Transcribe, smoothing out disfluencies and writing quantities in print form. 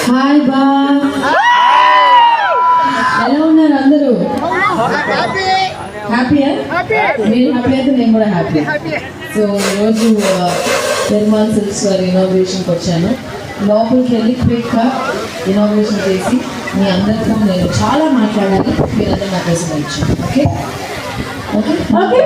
Hi బా, ఎలా ఉన్నారు అందరూ? హ్యాపీయా? మీరు హ్యాపీ అయితే నేను కూడా హ్యాపీ. సో ఈరోజు నిర్మాల్ సిల్క్స్ వారి ఇనాగ్రేషన్కి వచ్చాను. లోపలికి వెళ్ళి క్విక్గా ఇనాగ్రేషన్ చేసి మీ అందరితో నేను చాలా మాట్లాడాలి. మీరందరూ నా కోసం వచ్చాను. Okay okay okay.